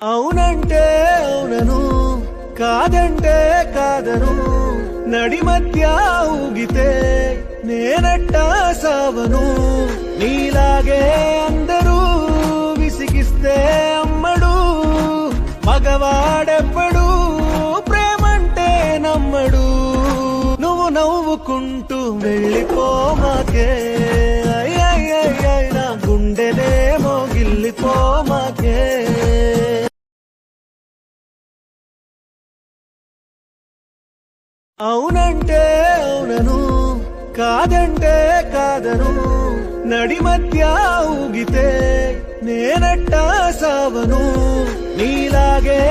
అవునంటే అవునను, కాదంటే కాదను, నడి మధ్య ఊగితే నేనట్టా సావను. నీలాగే అందరూ విసిగిస్తే అమ్మడు, మగవాడెవ్వడు ప్రేమంటే నమ్మడు. నువ్వు నవ్వుకుంటూ వెళ్ళిపోమాకే, నా గుండెనేమో గిల్లిపోమాకే. అవునంటే అవునను, కాదంటే కాదను, నడి మధ్య ఊగితే నేనట్టా సావను. నీలాగే